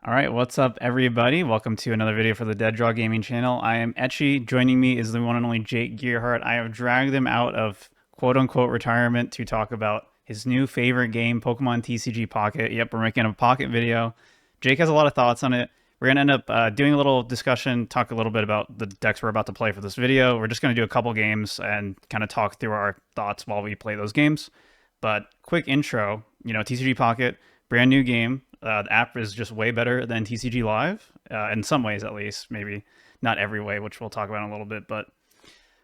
All right, what's up, everybody? Welcome to another video for the Dead Draw Gaming channel. I am Etchy. Joining me is the one and only Jake Gearhart. I have dragged him out of quote-unquote retirement to talk about his new favorite game, Pokemon TCG Pocket. Yep, we're making a Pocket video. Jake has a lot of thoughts on it. We're going to end up doing a little discussion, talk a little bit about the decks we're about to play for this video. We're just going to do a couple games and kind of talk through our thoughts while we play those games. But quick intro, TCG Pocket, brand new game. The app is just way better than TCG Live, in some ways at least. Maybe not every way, which we'll talk about in a little bit. But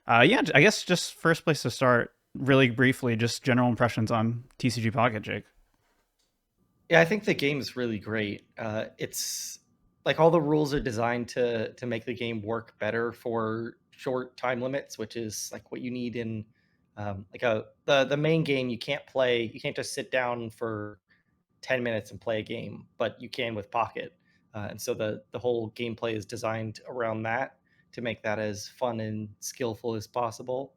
yeah, I guess just first place to start, really briefly, just general impressions on TCG Pocket, Jake. Yeah, I think the game is really great. It's like all the rules are designed to make the game work better for short time limits, which is like what you need in the main game. You can't play. You can't just sit down for 10 minutes and play a game, but you can with Pocket. And so the whole gameplay is designed around that to make that as fun and skillful as possible.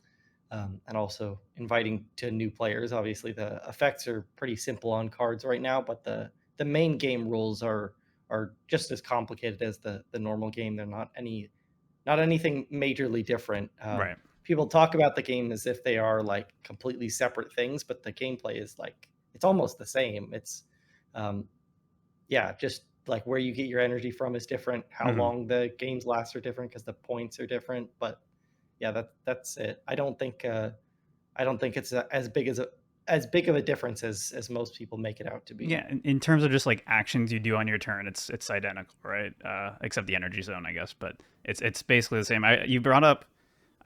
And also inviting to new players. Obviously, the effects are pretty simple on cards right now, but the main game rules are just as complicated as the normal game. They're not anything majorly different. Right. People talk about the game as if they are like completely separate things, but the gameplay is like it's almost the same. It's um, yeah, just like where you get your energy from is different. How Mm-hmm. long the games last are different because the points are different. But yeah, that's it. I don't think it's as big of a difference as most people make it out to be. Yeah, in terms of just like actions you do on your turn, it's identical, right? Except the energy zone, I guess, but it's basically the same. You brought up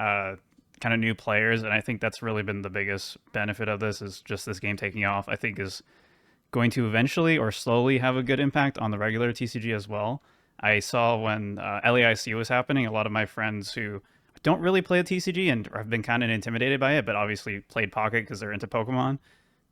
uh, kind of new players, and I think that's really been the biggest benefit of this is just this game taking off. I think is going to eventually or slowly have a good impact on the regular TCG as well. I saw when LAIC was happening, a lot of my friends who don't really play the TCG and have been kind of intimidated by it, but obviously played Pocket because they're into Pokemon.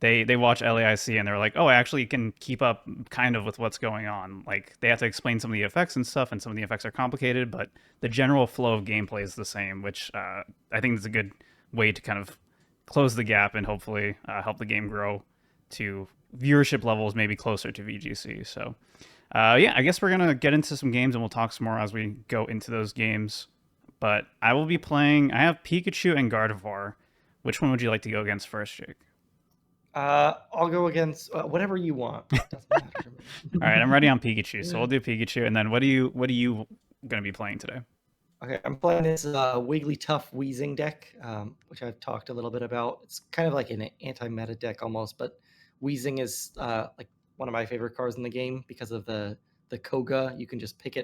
They watch LAIC and they're like, oh, I actually can keep up kind of with what's going on. Like they have to explain some of the effects and stuff, and some of the effects are complicated, but the general flow of gameplay is the same, which I think is a good way to kind of close the gap and hopefully help the game grow to viewership levels maybe closer to VGC. So yeah, I guess we're gonna get into some games and we'll talk some more as we go into those games. But I will be playing. I have Pikachu and Gardevoir. Which one would you like to go against first, Jake? I'll go against whatever you want. Doesn't matter to All right, I'm me. ready on Pikachu, so we'll do Pikachu. And then what are you gonna be playing today? Okay, I'm playing this Wigglytuff Weezing deck, which I've talked a little bit about. It's kind of like an anti-meta deck almost, but Weezing is like one of my favorite cards in the game because of the Koga. You can just pick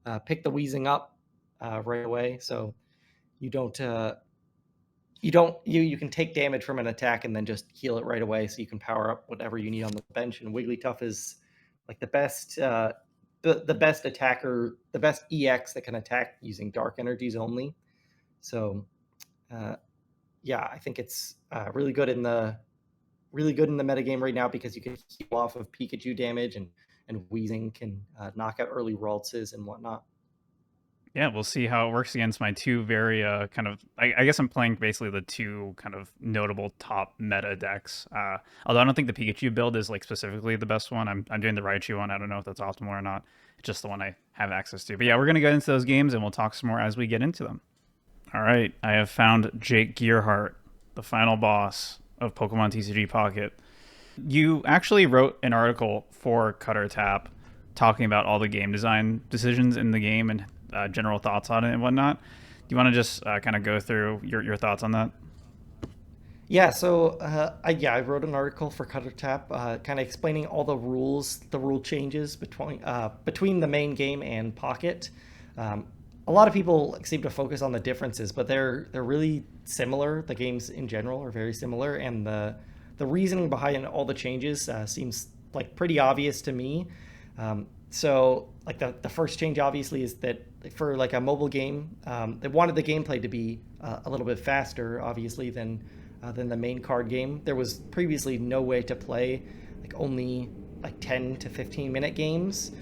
the Weezing up right away, so you you can take damage from an attack and then just heal it right away, so you can power up whatever you need on the bench. And Wigglytuff is like the best. The best attacker, the best EX that can attack using dark energies only. So, uh, yeah, I think it's really good in the metagame right now because you can heal off of Pikachu damage and Weezing can knock out early Raltses and whatnot. Yeah, we'll see how it works against my two very kind of. I guess I'm playing basically the two kind of notable top meta decks. Although I don't think the Pikachu build is like specifically the best one. I'm doing the Raichu one. I don't know if that's optimal or not. It's just the one I have access to. But yeah, we're gonna get into those games and we'll talk some more as we get into them. All right, I have found Jake Gearhart, the final boss of Pokemon TCG Pocket. You actually wrote an article for Cutter Tap talking about all the game design decisions in the game and general thoughts on it and whatnot. Do you want to just kind of go through your thoughts on that? Yeah, so I wrote an article for Cutter Tap, kind of explaining all the rule changes between the main game and Pocket. A lot of people seem to focus on the differences, but they're really similar. The games in general are very similar, and the reasoning behind all the changes seems like pretty obvious to me. So like the first change obviously is that for like a mobile game, they wanted the gameplay to be a little bit faster, obviously, than the main card game. There was previously no way to play like only like 10 to 15-minute games,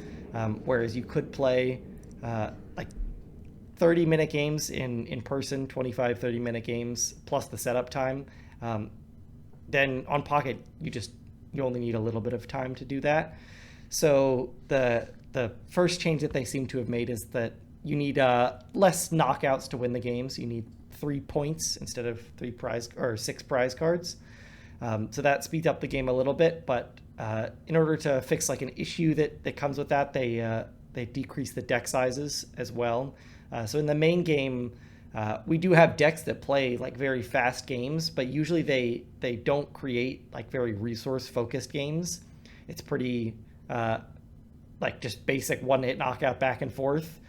whereas you could play like 30-minute games in person, 25, 30-minute games plus the setup time. Then on Pocket, you only need a little bit of time to do that. So the first change that they seem to have made is that you need less knockouts to win the game. So you need 3 points instead of 6 prize cards. So that speeds up the game a little bit. But in order to fix like an issue that comes with that, they decrease the deck sizes as well. So in the main game, we do have decks that play like very fast games, but usually they don't create like very resource focused games. It's pretty like just basic one hit knockout back and forth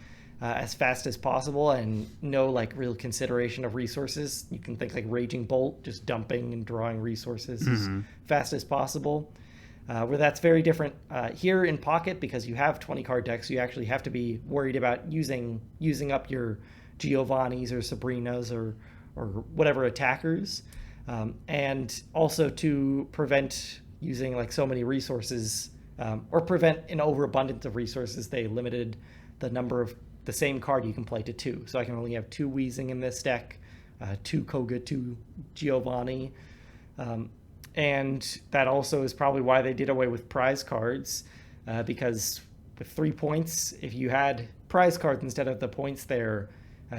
as fast as possible, and no like real consideration of resources. You can think like Raging Bolt, just dumping and drawing resources as fast as possible. Where that's very different here in Pocket, because you have 20 card decks, you actually have to be worried about using up your Giovannis or Sabrinas or whatever attackers, and also to prevent using like so many resources, or prevent an overabundance of resources, they limited the number of the same card you can play to 2. So I can only have 2 Weezing in this deck, 2 Koga, 2 Giovanni. And that also is probably why they did away with prize cards, because with 3 points, if you had prize cards instead of the points there,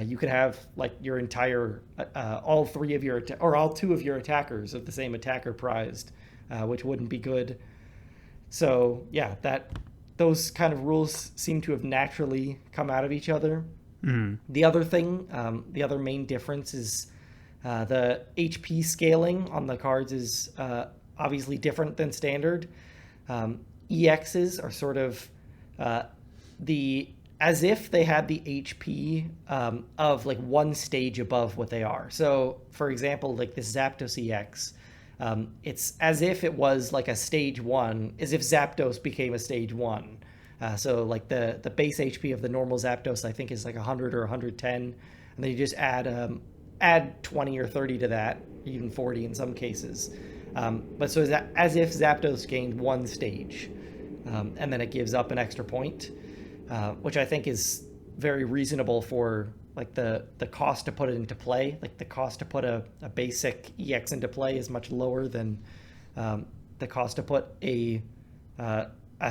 you could have like your entire all 2 of your attackers of the same attacker prized, which wouldn't be good. So yeah, those kind of rules seem to have naturally come out of each other. The other thing, the other main difference is the HP scaling on the cards is obviously different than standard. EXs are sort of as if they had the HP of like one stage above what they are. So for example, like this Zapdos EX, it's as if it was like a stage 1, as if Zapdos became a stage 1. So like the base HP of the normal Zapdos, I think, is like 100 or 110, and then you just add 20 or 30 to that, even 40 in some cases. But so as if Zapdos gained 1 stage, and then it gives up an extra point, which I think is very reasonable for like the cost to put it into play. Like the cost to put a basic EX into play is much lower than the cost to put a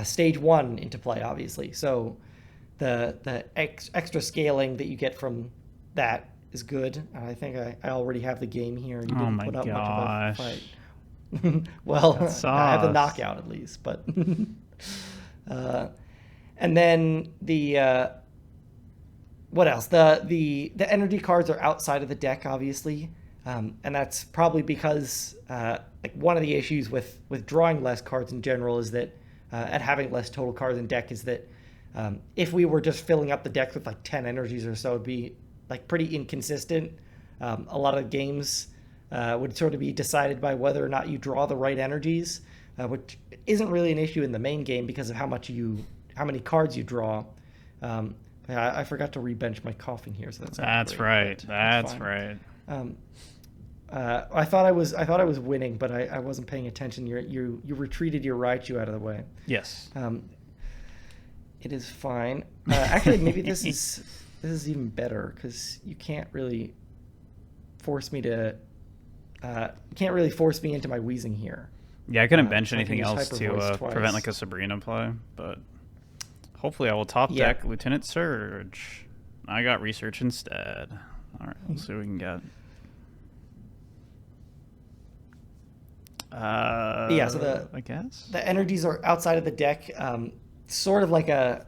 stage 1 into play, obviously. So the extra scaling that you get from that is good. I think I already have the game here. You didn't put up much of a fight. Well, I have the knockout at least, but and then the what else? The energy cards are outside of the deck, obviously, and that's probably because like one of the issues with drawing less cards in general is that and having less total cards in deck is that if we were just filling up the deck with like 10 energies or so, it'd be like pretty inconsistent. A lot of games would sort of be decided by whether or not you draw the right energies, which isn't really an issue in the main game because of how many cards you draw. I forgot to rebench my Koffing here, so that's right. That's right. I thought I was winning, but I wasn't paying attention. You retreated your Raichu out of the way. Yes. It is fine. Actually, maybe this is even better because you can't really force me into my Weezing here. Yeah, I couldn't bench anything else to prevent like a Sabrina play, but hopefully I will top deck Lieutenant Surge. I got Research instead. All right, let's see what we can get. So I guess the energies are outside of the deck. Sort of like an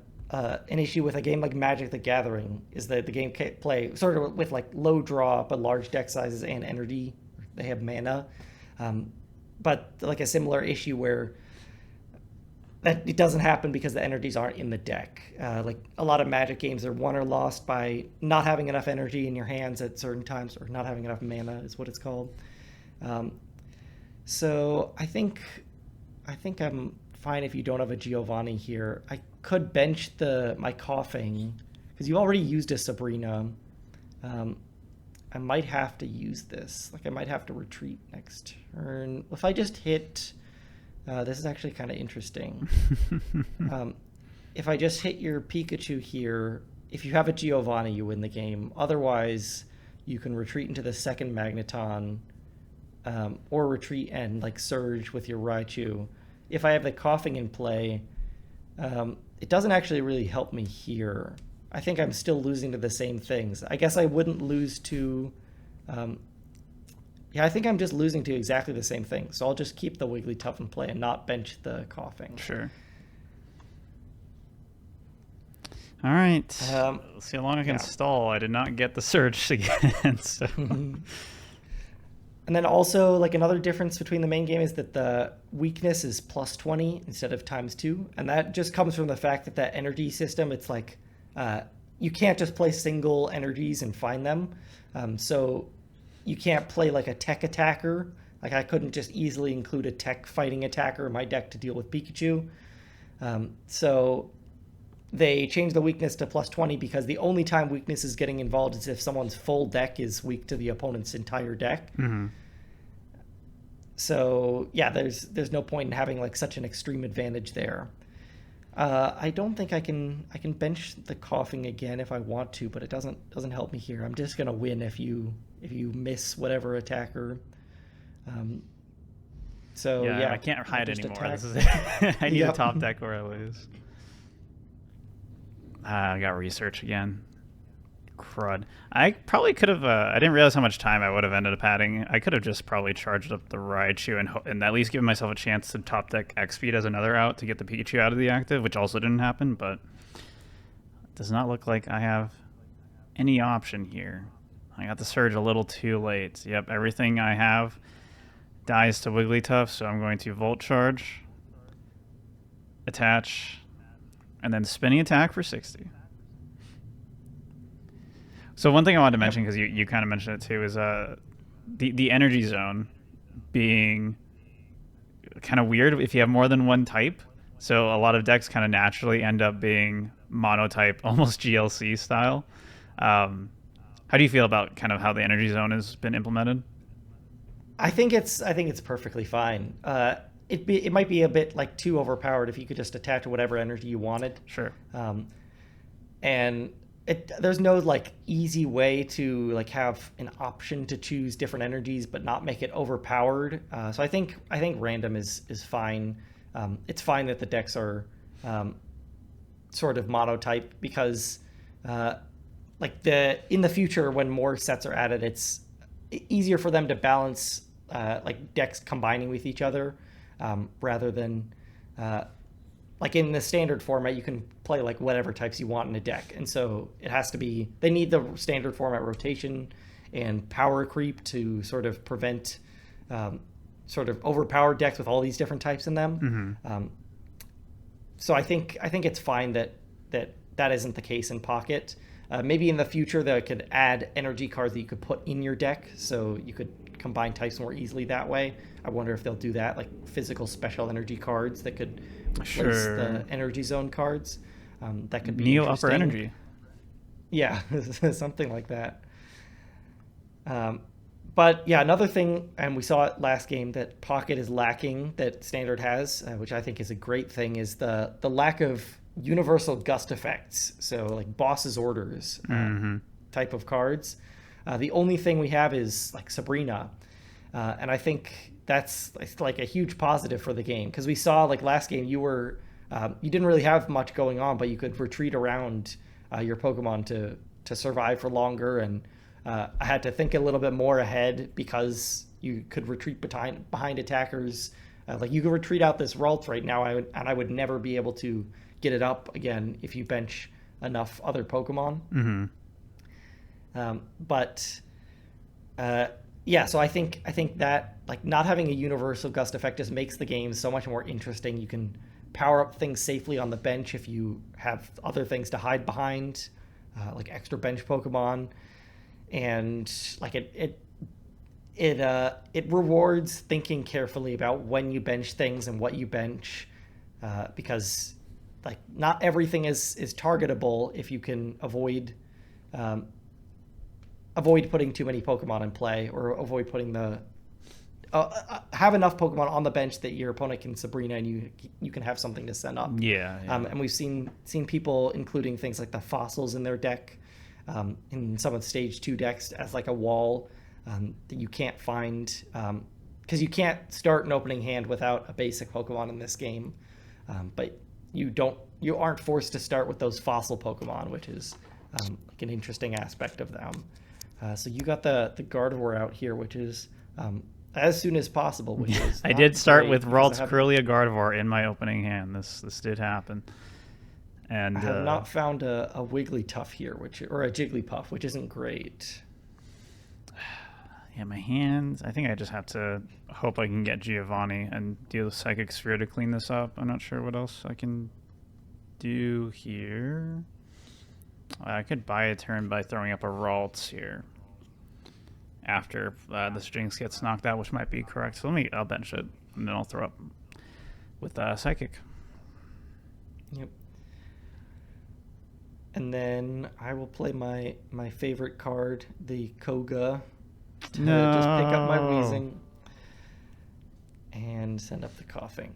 issue with a game like Magic the Gathering is that the game can play sort of with like low draw but large deck sizes and energy. They have mana, but like a similar issue where that it doesn't happen because the energies aren't in the deck. Like a lot of Magic games are won or lost by not having enough energy in your hands at certain times, or not having enough mana is what it's called. So I think I'm fine if you don't have a Giovanni here. I could bench my Koffing because you already used a Sabrina. I might have to use this. Like I might have to retreat next turn. If I just hit, this is actually kind of interesting. If I just hit your Pikachu here, if you have a Giovanni, you win the game. Otherwise, you can retreat into the second Magneton, or retreat and like Surge with your Raichu. If I have the Koffing in play, It doesn't actually really help me here. I think I'm still losing to the same things. I guess I wouldn't lose to... yeah, I think I'm just losing to exactly the same thing. So I'll just keep the Wigglytuff in play and not bench the Koffing. Sure. All right. Let's see how long I can stall. I did not get the Surge again. So. And then also, like, another difference between the main game is that the weakness is plus 20 instead of times 2. And that just comes from the fact that that energy system, it's like you can't just play single energies and find them. So you can't play like a tech attacker. Like, I couldn't just easily include a tech fighting attacker in my deck to deal with Pikachu. So they changed the weakness to plus 20 because the only time weakness is getting involved is if someone's full deck is weak to the opponent's entire deck. Mm-hmm. So yeah, there's no point in having like such an extreme advantage there. I don't think I can bench the Koffing again if I want to, but it doesn't help me here. I'm just gonna win if you miss whatever attacker. So yeah, I can't hide anymore. Attack. This is it. I need a top deck or I lose. I got research again. Crud. I probably could have... I didn't realize how much time I would have ended up adding. I could have just probably charged up the Raichu and at least given myself a chance to top deck X-Speed as another out to get the Pikachu out of the active, which also didn't happen, but it does not look like I have any option here. I got the Surge a little too late. Yep, everything I have dies to Wigglytuff, so I'm going to Volt Charge, attach, and then spinning attack for 60. So one thing I wanted to mention, because you kind of mentioned it too, is the energy zone being kind of weird if you have more than one type. So a lot of decks kind of naturally end up being monotype, almost GLC style. How do you feel about kind of how the energy zone has been implemented? I think it's perfectly fine. It might be a bit like too overpowered if you could just attach whatever energy you wanted. Sure. And there's no like easy way to like have an option to choose different energies but not make it overpowered. So I think random is fine. It's fine that the decks are sort of monotype because like in the future when more sets are added, it's easier for them to balance like decks combining with each other rather than like in the standard format, you can play like whatever types you want in a deck. And so it has to be, they need the standard format rotation and power creep to sort of prevent sort of overpowered decks with all these different types in them. Mm-hmm. So I think it's fine that isn't the case in Pocket. Maybe in the future they could add energy cards that you could put in your deck so you could combine types more easily that way. I wonder if they'll do that, like physical special energy cards that could replace the energy zone cards. That could be Neo Upper Energy. Yeah, something like that. But yeah, another thing, and we saw it last game, that Pocket is lacking that Standard has, which I think is a great thing, is the lack of universal gust effects. So like Boss's Orders type of cards. The only thing we have is like Sabrina. And I think that's like a huge positive for the game because we saw like last game you didn't really have much going on, but you could retreat around your Pokemon to survive for longer. And I had to think a little bit more ahead because you could retreat behind attackers. Like you could retreat out this Ralts right now, I would never be able to get it up again if you bench enough other Pokemon. Yeah, so I think that like not having a universal gust effect just makes the game so much more interesting. You can power up things safely on the bench if you have other things to hide behind, like extra bench Pokemon, and like it rewards thinking carefully about when you bench things and what you bench, because like not everything is targetable if you can avoid putting too many Pokemon in play, or avoid putting have enough Pokemon on the bench that your opponent can Sabrina and you can have something to send up. Yeah. And we've seen people including things like the fossils in their deck, in some of the stage 2 decks as like a wall that you can't find, because you can't start an opening hand without a basic Pokemon in this game. But you don't you aren't forced to start with those fossil Pokemon, which is like an interesting aspect of them. So you got the Gardevoir out here, which is as soon as possible, which is I did start great with because Ralts Curlia Gardevoir in my opening hand. This did happen. And I have not found a Wigglytuff here, or a Jigglypuff, which isn't great. Yeah, my hands. I think I just have to hope I can get Giovanni and deal with Psychic Sphere to clean this up. I'm not sure what else I can do here. I could buy a turn by throwing up a Ralts here after this Jinx gets knocked out, which might be correct. So I'll bench it, and then I'll throw up with Psychic. Yep. And then I will play my favorite card, the Koga, to just pick up my Weezing and send up the Koffing.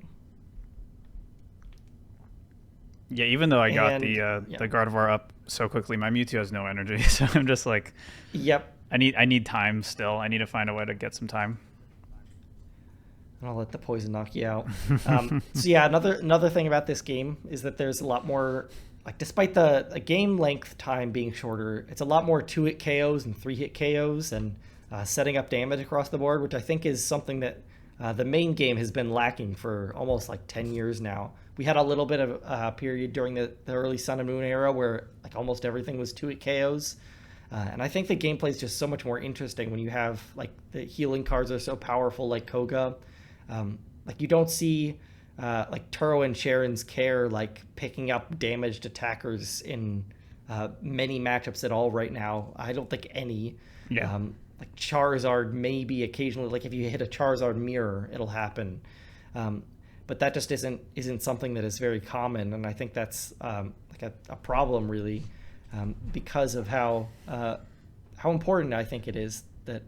Yeah, even though I got the Gardevoir up so quickly, my Mewtwo has no energy, so I'm just like, yep. I need time still. I need to find a way to get some time. And I'll let the poison knock you out. So yeah, another thing about this game is that there's a lot more. Like, despite the game length time being shorter, it's a lot more 2-hit KOs and 3-hit KOs and setting up damage across the board, which I think is something that the main game has been lacking for almost like 10 years now. We had a little bit of a period during the early Sun and Moon era where like almost everything was 2-hit KOs. And I think the gameplay is just so much more interesting when you have like the healing cards are so powerful like Koga. Like you don't see like Turo and Sharon's Care like picking up damaged attackers in many matchups at all right now. I don't think any. Yeah. Like Charizard maybe occasionally, like if you hit a Charizard mirror, it'll happen. But that just isn't something that is very common, and I think that's like a problem really, because of how important I think it is that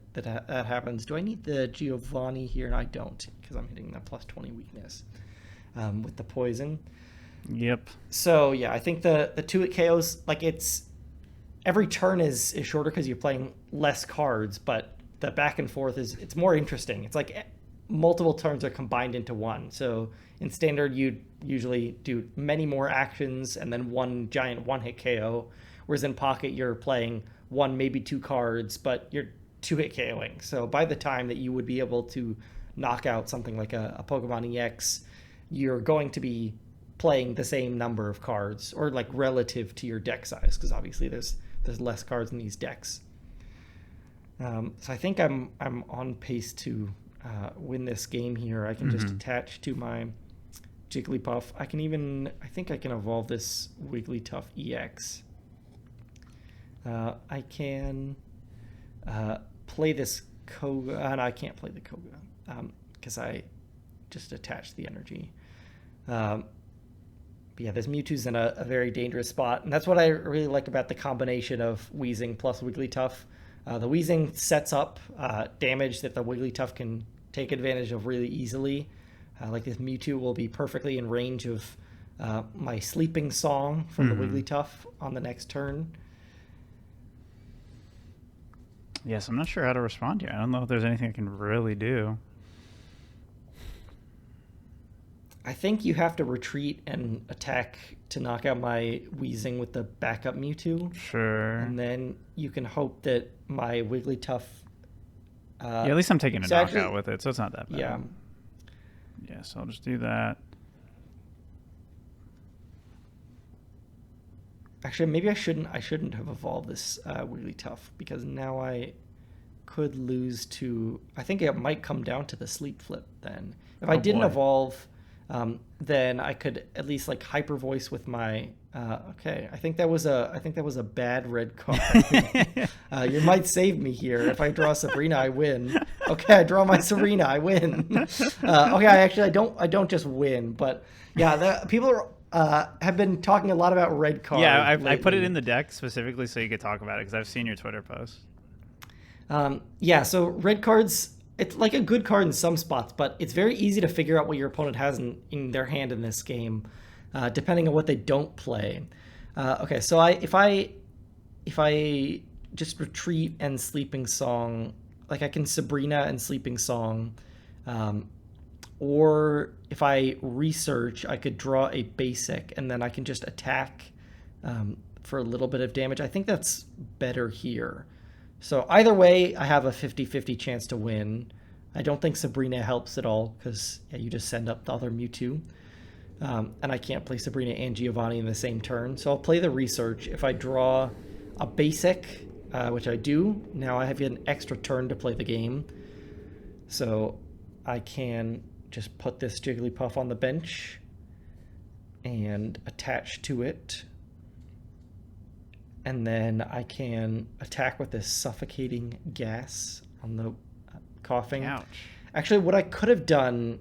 happens. Do I need the Giovanni here? And I don't, because I'm hitting that plus 20 weakness with the poison. Yep. So yeah, I think the 2-hit KOs, like every turn is shorter because you're playing less cards, but the back and forth it's more interesting. It's like multiple turns are combined into one. So in standard, you'd usually do many more actions and then one giant 1-hit KO, whereas in Pocket you're playing one, maybe 2 cards, but you're 2-hit KOing. So by the time that you would be able to knock out something like a Pokemon EX, you're going to be playing the same number of cards, or like relative to your deck size, because obviously there's less cards in these decks. So I think I'm on pace to win this game here. I can just attach to my Jigglypuff. I think I can evolve this Wigglytuff EX. I can play this Koga, and I can't play the Koga because I just attached the energy. But yeah, this Mewtwo's in a very dangerous spot, and that's what I really like about the combination of Weezing plus Wigglytuff. The Weezing sets up damage that the Wigglytuff can take advantage of really easily. Like this Mewtwo will be perfectly in range of my Sleeping Song from the Wigglytuff on the next turn. Yes, I'm not sure how to respond here. I don't know if there's anything I can really do. I think you have to retreat and attack to knock out my Weezing with the backup Mewtwo. Sure. And then you can hope that my Wigglytuff... yeah, at least I'm taking a knockout with it, so it's not that bad. Yeah. Yeah, so I'll just do that. Actually, maybe I shouldn't have evolved this Wigglytuff, because now I could lose to... I think it might come down to the Sleep Flip then. If I didn't evolve... then I could at least like hyper voice with my okay. I think that was a bad red card. You might save me here. If I draw Sabrina, I win. Okay, I draw my Sabrina, I win. Okay, I don't just win, but yeah, people have been talking a lot about red cards. Yeah, I put it in the deck specifically so you could talk about it because I've seen your Twitter post. Yeah, so red cards. It's like a good card in some spots, but it's very easy to figure out what your opponent has in their hand in this game, depending on what they don't play. Okay, so if I just retreat and Sleeping Song, like I can Sabrina and Sleeping Song, or if I research, I could draw a basic, and then I can just attack for a little bit of damage. I think that's better here. So either way, I have a 50-50 chance to win. I don't think Sabrina helps at all because you just send up the other Mewtwo. And I can't play Sabrina and Giovanni in the same turn. So I'll play the research. If I draw a basic, which I do, now I have an extra turn to play the game. So I can just put this Jigglypuff on the bench and attach to it. And then I can attack with this suffocating gas on the Koffing. Ouch. Actually, what I could have done,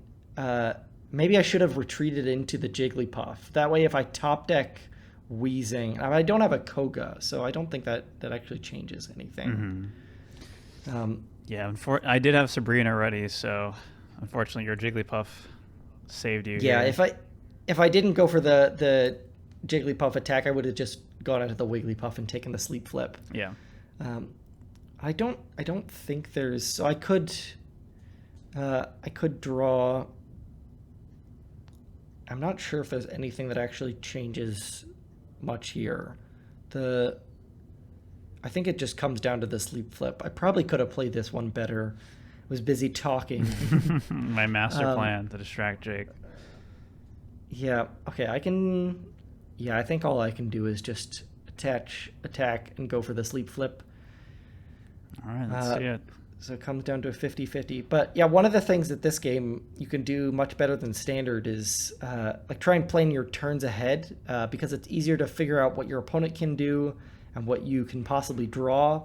maybe I should have retreated into the Jigglypuff. That way, if I top deck Weezing, I don't have a Koga, so I don't think that actually changes anything. Yeah, I did have Sabrina ready, so unfortunately your Jigglypuff saved you. Yeah, here. if I didn't go for the Jigglypuff attack, I would have just gone into the Wigglypuff and taken the sleep flip. Yeah. I don't think there's, so I could draw. I'm not sure if there's anything that actually changes much here. I think it just comes down to the sleep flip. I probably could have played this one better. I was busy talking. My master plan to distract Jake. Yeah. Okay. I can. Yeah. I think all I can do is just attack, and go for the sleep flip. All right. Let's see it. So it comes down to a 50-50. But yeah, one of the things that this game you can do much better than standard is like try and plan your turns ahead because it's easier to figure out what your opponent can do and what you can possibly draw.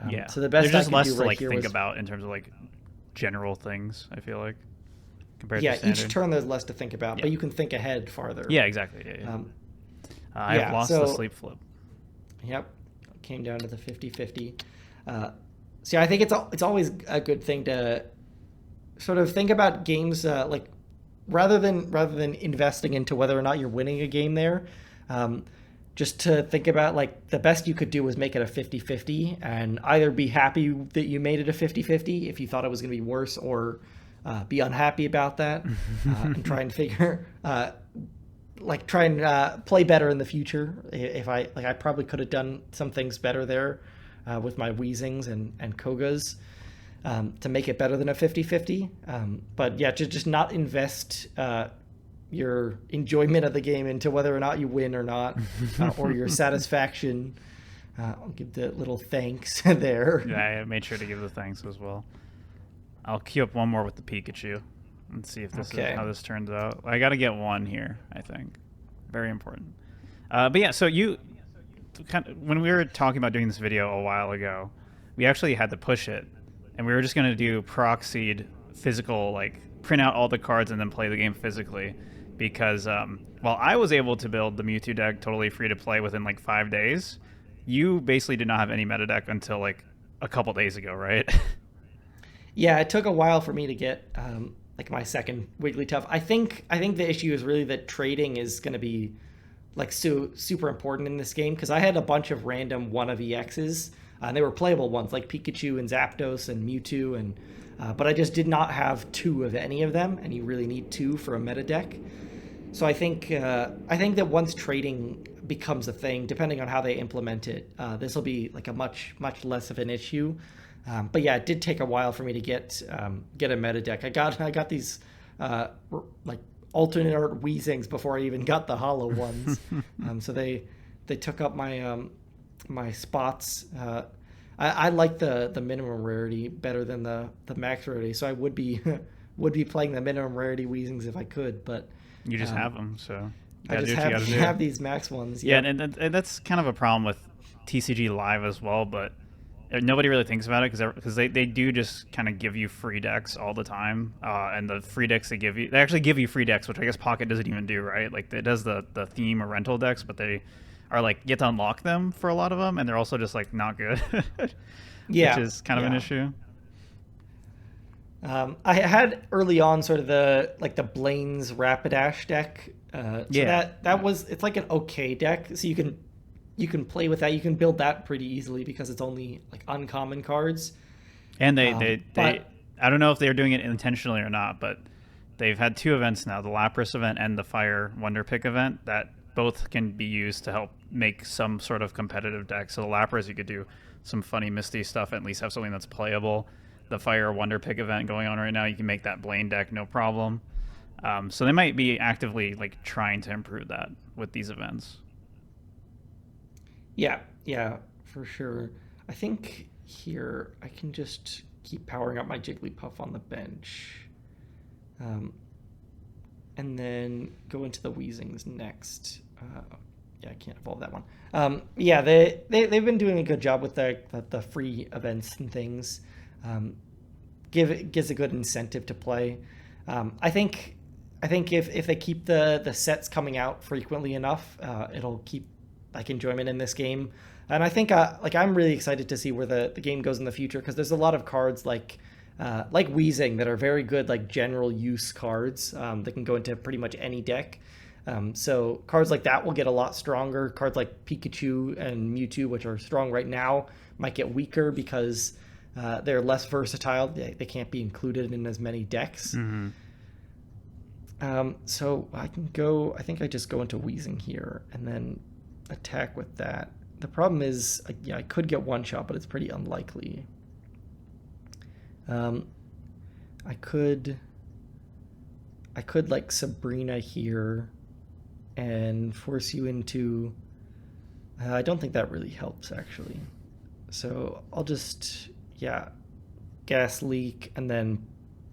Yeah. So the best there's just I less could do to right here think was, about in terms of like general things. I feel like compared yeah, to standard. each turn there's less to think about, Yeah. but you can think ahead farther. Yeah, exactly. Yeah. I've lost the sleep flip. Yep. Came down to the 50-50. So yeah, I think it's always a good thing to sort of think about games like rather than investing into whether or not you're winning a game there, just to think about like the best you could do was make it a 50-50 and either be happy that you made it a 50-50 if you thought it was going to be worse, or be unhappy about that and try and figure try and play better in the future. If I probably could have done some things better there with my Weezings and Kogas to make it better than a 50-50. But yeah, just not invest your enjoyment of the game into whether or not you win or not, or your satisfaction. I'll give the little thanks there. Yeah, I made sure to give the thanks as well. I'll queue up one more with the Pikachu and see if this is how this turns out. I got to get one here, I think. Very important. But yeah, so when we were talking about doing this video a while ago, we actually had to push it, and we were just going to do proxied physical, like print out all the cards and then play the game physically, because while I was able to build the Mewtwo deck totally free to play within like 5 days, you basically did not have any meta deck until like a couple days ago, right? Yeah, it took a while for me to get like my second Wigglytuff. I think the issue is really that trading is going to be like super important in this game, because I had a bunch of random 1 of EXs, and they were playable ones like Pikachu and Zapdos and Mewtwo, and but I just did not have 2 of any of them, and you really need 2 for a meta deck. So I think that once trading becomes a thing, depending on how they implement it, this will be like a much less of an issue. But yeah, it did take a while for me to get a meta deck. I got these like alternate art Weezings before I even got the hollow ones. So they took up my my spots. I like the minimum rarity better than the max rarity, so I would be playing the minimum rarity Weezings if I could, but you just have them, so I just have these max ones. Yeah, and that's kind of a problem with TCG Live as well, but nobody really thinks about it because they do just kind of give you free decks all the time, and the free decks they actually give you free decks, which I guess Pocket doesn't even do, right? Like it does the theme or rental decks, but they are like you have to unlock them for a lot of them, and they're also just like not good. Yeah, which is kind of an issue. I had early on sort of the Blaine's Rapidash deck. It's like an okay deck, so you can play with that. You can build that pretty easily because it's only like uncommon cards. And they I don't know if they're doing it intentionally or not, but they've had 2 events now, the Lapras event and the Fire Wonder Pick event, that both can be used to help make some sort of competitive deck. So the Lapras, you could do some funny Misty stuff, at least have something that's playable. The Fire Wonder Pick event going on right now, you can make that Blaine deck no problem. So they might be actively like trying to improve that with these events. Yeah, yeah, for sure. I think here I can just keep powering up my Jigglypuff on the bench. And then go into the Weezings next. Yeah, I can't evolve that one. Yeah, they've been doing a good job with the free events and things. Gives a good incentive to play. I think if they keep the sets coming out frequently enough, it'll keep like enjoyment in this game. And I think I'm really excited to see where the game goes in the future, because there's a lot of cards like Weezing that are very good, like general use cards that can go into pretty much any deck. So cards like that will get a lot stronger. Cards like Pikachu and Mewtwo, which are strong right now, might get weaker because they're less versatile. They can't be included in as many decks. Mm-hmm. So I think I just go into Weezing here and then attack with that. The problem is, I could get one shot, but it's pretty unlikely. I could like Sabrina here and force you into... I don't think that really helps, actually. So I'll just, Gas Leak and then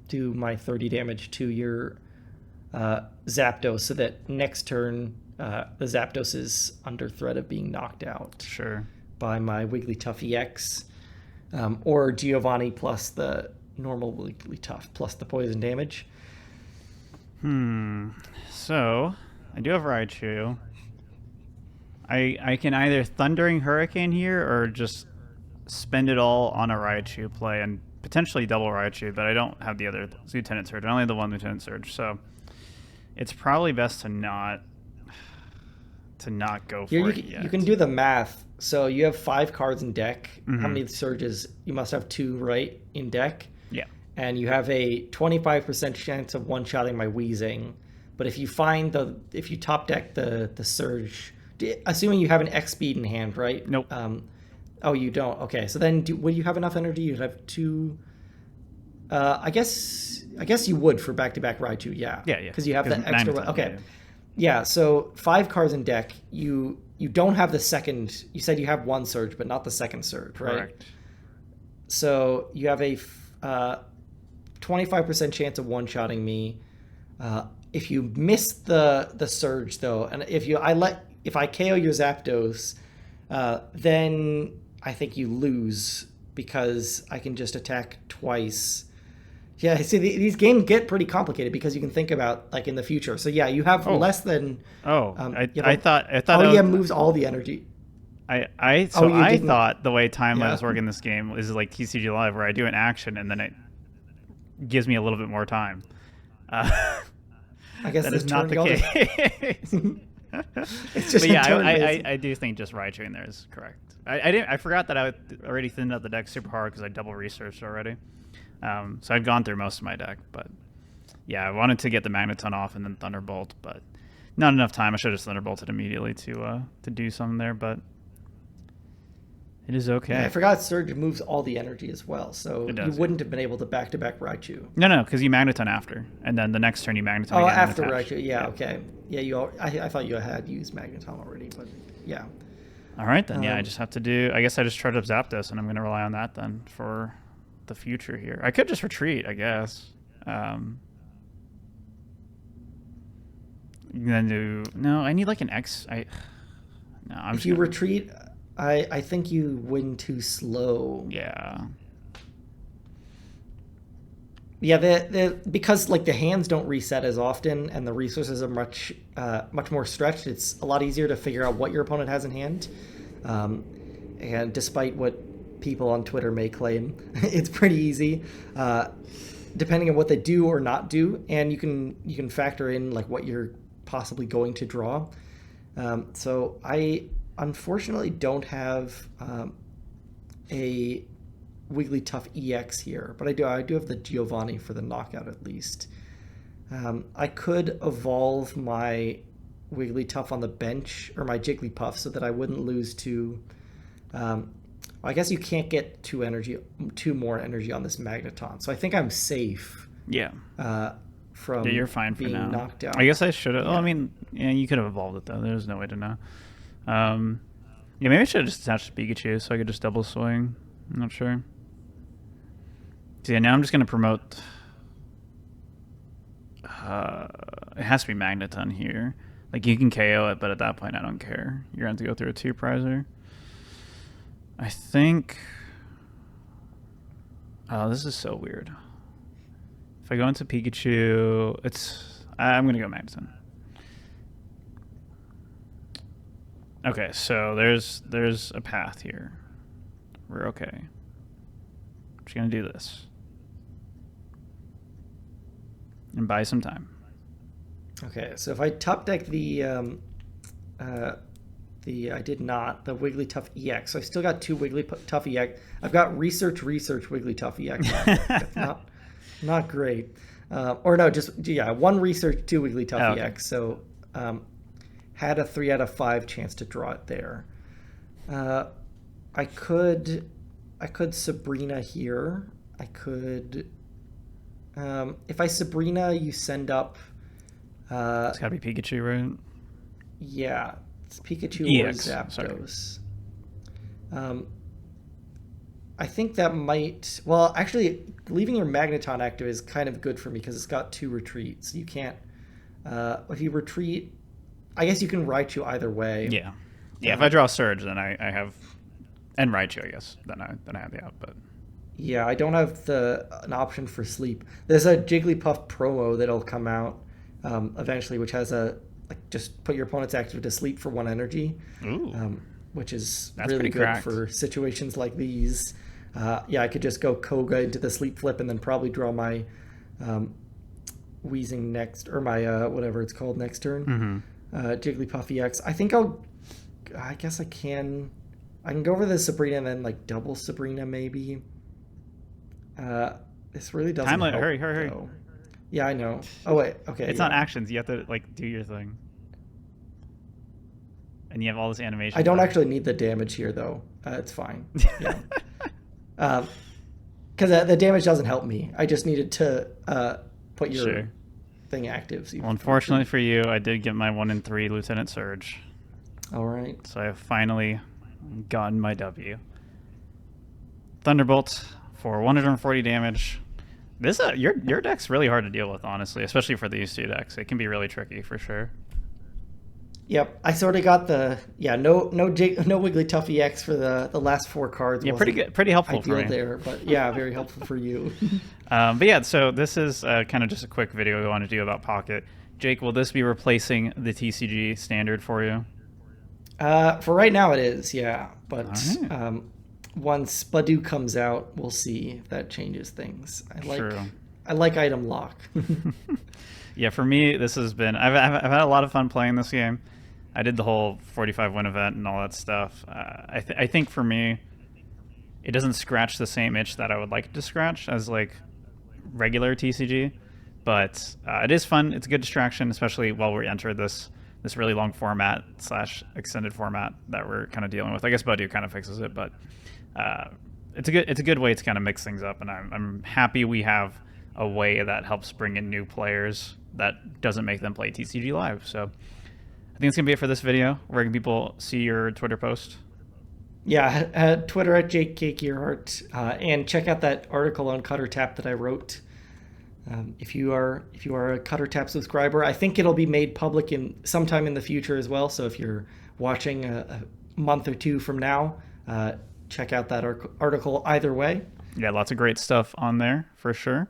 do my 30 damage to your Zapdos, so that next turn the Zapdos is under threat of being knocked out. Sure. By my Wigglytuff EX. Or Giovanni plus the normal Wigglytuff plus the poison damage. So, I do have Raichu. I can either Thundering Hurricane here or just spend it all on a Raichu play and potentially double Raichu, but I don't have the other Lieutenant Surge. I only have the one Lieutenant Surge, so it's probably best to not go for it yet. You can do the math. So you have 5 cards in deck. Mm-hmm. How many surges? You must have 2, right, in deck? Yeah. And you have a 25% chance of one-shotting my Weezing. But if you top deck the surge, assuming you have an X speed in hand, right? Nope. Oh, you don't. Okay. So then, would you have enough energy? You'd have 2. I guess you would for back-to-back Raichu. Yeah. Yeah. Because you have the extra. Okay. Yeah. Yeah. So 5 cards in deck. You don't have the second. You said you have 1 surge, but not the second surge, right? Correct. So you have a 25% chance of one-shotting me. If you miss the surge though, and if I KO your Zapdos, then I think you lose, because I can just attack twice. Yeah, see, these games get pretty complicated because you can think about like in the future. So yeah, you have less than. I thought. Moves all the energy. I thought the way timelines work in this game is like TCG Live, where I do an action and then it gives me a little bit more time. I guess that is not the case. It's just I do think just Raichu in there is correct. I forgot that I already thinned out the deck super hard because I double researched already. So I'd gone through most of my deck, but yeah, I wanted to get the Magneton off and then Thunderbolt, but not enough time. I should have just Thunderbolted immediately to do something there, but it is okay. Yeah, I forgot Surge moves all the energy as well, so you wouldn't have been able to back-to-back Raichu. No, because you Magneton after, and then the next turn you Magneton again. Oh, after Raichu, yeah, okay. Yeah, I thought you had used Magneton already, but yeah. All right, then, I just have to do... I guess I just tried up Zapdos, and I'm going to rely on that then for the future here. I could just retreat, I guess. Then do... No, I need like an X... If you retreat... I think you win too slow. Yeah. Yeah, because like the hands don't reset as often and the resources are much more stretched. It's a lot easier to figure out what your opponent has in hand. And despite what people on Twitter may claim, it's pretty easy, depending on what they do or not do. And you can factor in like what you're possibly going to draw. So I unfortunately don't have a Wigglytuff EX here, but I do have the Giovanni for the knockout at least. I could evolve my Wigglytuff on the bench or my Jigglypuff so that I wouldn't lose to. I guess you can't get two more energy on this Magneton, so I think I'm safe. Yeah. From you're fine for being now. knocked out. I guess I should have. Yeah. Oh, I mean, yeah, you could have evolved it though. There's no way to know. Yeah, maybe I should have just attached Pikachu so I could just double swing. I'm not sure. So yeah, now I'm just gonna promote. It has to be Magneton here. Like you can KO it, but at that point I don't care. You're going to go through a 2-prizer. I think. Oh, this is so weird. If I go into Pikachu, I'm gonna go Magneton. Okay, so there's a path here. We're okay. I'm just gonna do this and buy some time. Okay, so if I top deck the the Wigglytuff EX, so I still got 2 Wigglytuff EX. I've got research Wigglytuff EX. not great. Or no, just one research, 2 Wigglytuff EX. So had a 3 out of 5 chance to draw it there. I could Sabrina here. I could if I Sabrina, you send up. It's gotta be Pikachu, right? Yeah, it's Pikachu EX, or Zapdos. I think that might. Well, actually, leaving your Magneton active is kind of good for me because it's got 2 retreats. You can't. If you retreat, I guess you can Raichu either way. Yeah. If I draw Surge, then I have, and Raichu, I guess. Then I have the out, but. Yeah, I don't have an option for sleep. There's a Jigglypuff promo that'll come out eventually, which has just put your opponent's active to sleep for 1 energy. Ooh. Which is That's really pretty good cracked. for situations like these. I could just go Koga into the sleep flip and then probably draw my Weezing next, or my whatever it's called next turn. Jigglypuff EX. I guess I can go over the Sabrina and then double Sabrina maybe. This really doesn't Time limit. help, Hurry. though. Yeah, I know. Oh wait, okay. It's not actions. You have to do your thing. And you have all this animation. I don't actually need the damage here though. It's fine. Yeah. Because the damage doesn't help me. I just needed to put your thing active. So well, unfortunately for you, I did get my 1 in 3 Lieutenant Surge. All right. So I have finally gotten my W. Thunderbolt for 140 damage. This your deck's really hard to deal with, honestly, especially for these 2 decks. It can be really tricky for sure. Yep, I sort of got no Wigglytuff EX for the last 4 cards. Yeah, pretty helpful for me there, but yeah, very helpful for you. But yeah, so this is kind of just a quick video we want to do about Pocket. Jake, will this be replacing the TCG standard for you? For right now, it is, yeah. But right. Once Badoo comes out, we'll see if that changes things. True. I like item lock. Yeah, for me, this has been. I've had a lot of fun playing this game. I did the whole 45 win event and all that stuff. I think for me, it doesn't scratch the same itch that I would like it to scratch as regular TCG, but it is fun. It's a good distraction, especially while we enter this really long format / extended format that we're kind of dealing with. I guess Badoo kind of fixes it, but it's a good way to kind of mix things up, and I'm happy we have a way that helps bring in new players that doesn't make them play TCG live. So I think it's gonna be it for this video. Where can people see your Twitter post? Yeah, Twitter at Gearhart, and check out that article on Cutter Tap that I wrote. If you are a Cutter Tap subscriber, I think it'll be made public sometime in the future as well. So if you're watching a month or 2 from now, check out that article either way. Yeah, lots of great stuff on there for sure.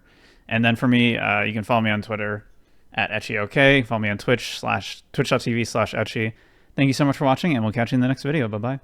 And then for me, you can follow me on Twitter at EtchyOK. Follow me on twitch.tv/Etchy. Thank you so much for watching, and we'll catch you in the next video. Bye-bye.